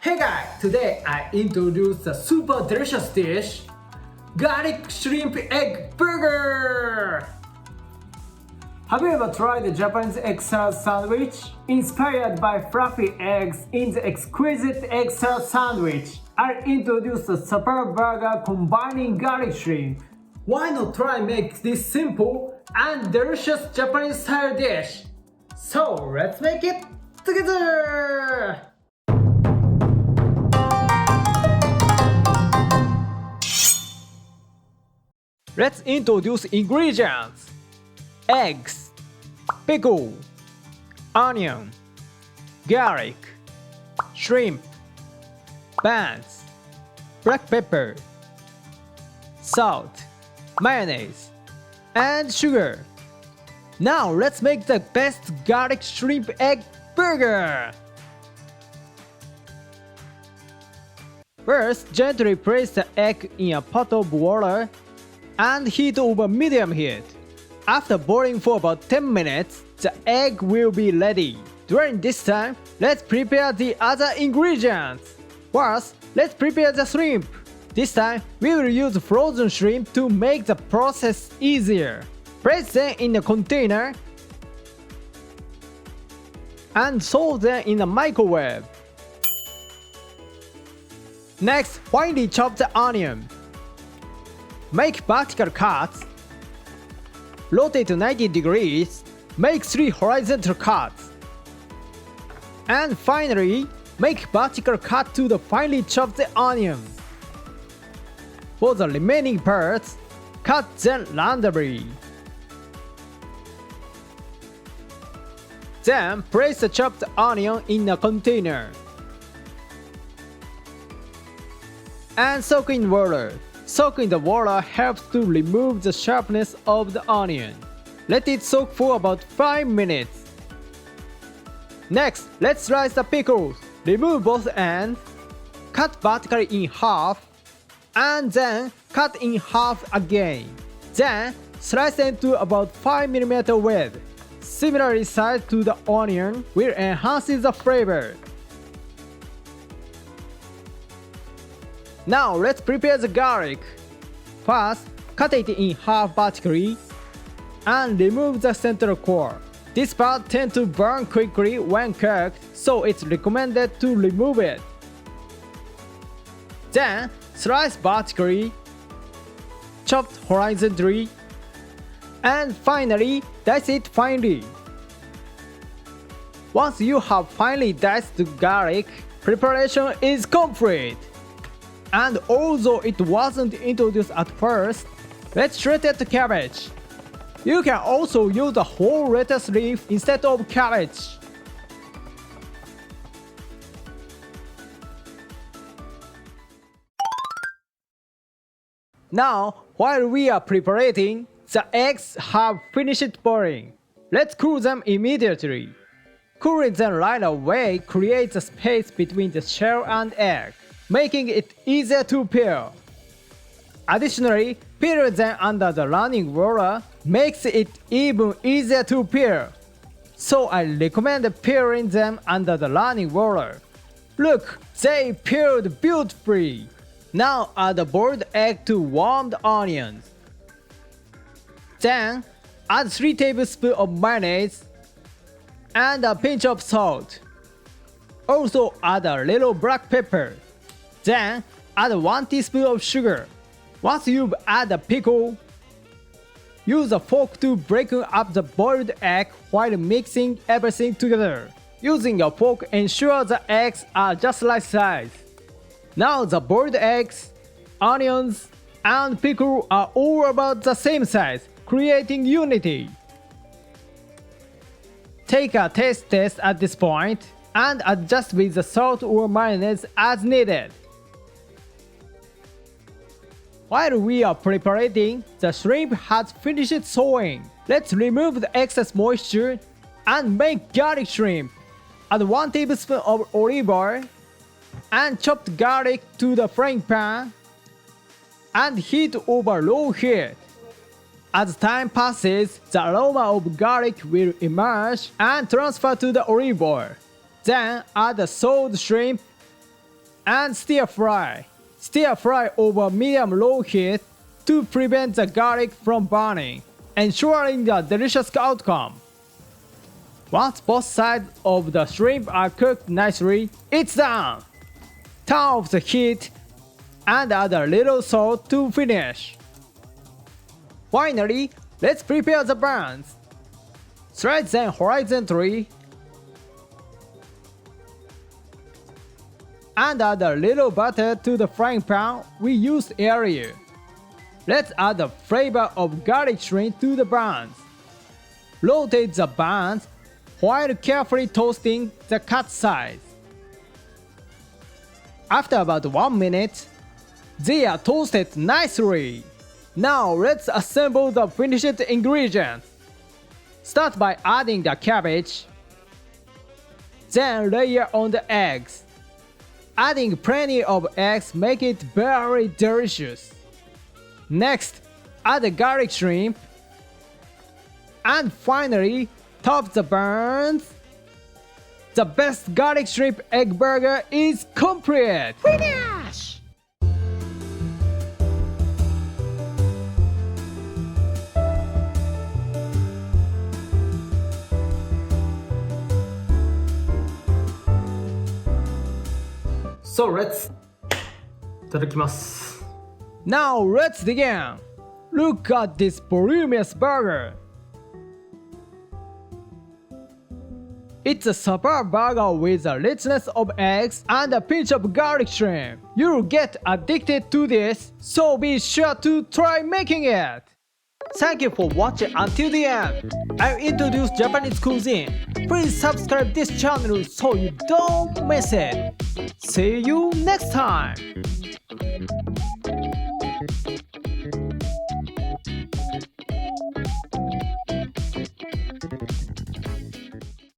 Hey guys, today I introduce the super delicious dish, garlic shrimp egg burger! Have you ever tried the Japanese egg salad sandwich? Inspired by fluffy eggs in the exquisite egg salad sandwich, I introduced a superb burger combining garlic shrimp. Why not try make this simple and delicious Japanese style dish? So let's make it together! Let's introduce ingredients. Eggs, pickle, onion, garlic, shrimp, buns, black pepper, salt, mayonnaise, and sugar. Now let's make the best garlic shrimp egg burger. First, gently place the egg in a pot of water and heat over medium heat. After boiling for about 10 minutes, the egg will be ready. During this time, let's prepare the other ingredients. First, let's prepare the shrimp. This time, we will use frozen shrimp to make the process easier. Place them in a container and throw them in a microwave. Next, finely chop the onion. Make vertical cuts. Rotate to 90 degrees. Make 3 horizontal cuts. And finally, make vertical cut to the finely chopped onion. For the remaining parts, cut them randomly. Then place the chopped onion in a container and soak in water. Soaking the water helps to remove the sharpness of the onion. Let it soak for about 5 minutes. Next, let's slice the pickles. Remove both ends. Cut vertically in half. And then cut in half again. Then slice them to about 5 mm width. Similarly sized to the onion will enhance the flavor. Now let's prepare the garlic. First, cut it in half vertically and remove the central core. This part tends to burn quickly when cooked, so it's recommended to remove it. Then, slice vertically, chopped horizontally, and finally, dice it finely. Once you have finely diced the garlic, preparation is complete. And although it wasn't introduced at first, let's shred the cabbage. You can also use a whole lettuce leaf instead of cabbage. Now, while we are preparing, the eggs have finished boiling. Let's cool them immediately. Cooling them right away creates a space between the shell and egg, making it easier to peel. Additionally, peeling them under the running water makes it even easier to peel. So I recommend peeling them under the running water. Look, they peeled beautifully. Now add the boiled egg to warmed onions. Then add 3 tablespoons of mayonnaise and a pinch of salt. Also add a little black pepper. Then add 1 teaspoon of sugar. Once you've added the pickle, use a fork to break up the boiled egg while mixing everything together. Using a fork, ensure the eggs are just right size. Now the boiled eggs, onions, and pickle are all about the same size, creating unity. Take a taste test at this point and adjust with the salt or mayonnaise as needed. While we are preparing, the shrimp has finished thawing. Let's remove the excess moisture and make garlic shrimp. Add 1 tablespoon of olive oil and chopped garlic to the frying pan and heat over low heat. As time passes, the aroma of garlic will emerge and transfer to the olive oil. Then add the thawed shrimp and stir fry. Stir fry over medium-low heat to prevent the garlic from burning, ensuring the delicious outcome. Once both sides of the shrimp are cooked nicely, it's done! Turn off the heat and add a little salt to finish. Finally, let's prepare the buns. Slice them horizontally and add a little butter to the frying pan we used earlier. Let's add the flavor of garlic shrimp to the buns. Rotate the buns while carefully toasting the cut sides. After about 1 minute, they are toasted nicely. Now let's assemble the finished ingredients. Start by adding the cabbage, then layer on the eggs. Adding plenty of eggs make it very delicious. Next, add the garlic shrimp, and finally, top the buns. The best garlic shrimp egg burger is complete! Finish! So let's いただきます。 Now let's begin! Look at this voluminous burger! It's a superb burger with the richness of eggs and a pinch of garlic shrimp. You'll get addicted to this, so be sure to try making it! Thank you for watching until the end. I'll introduce Japanese cuisine. Please subscribe this channel so you don't miss it. See you next time!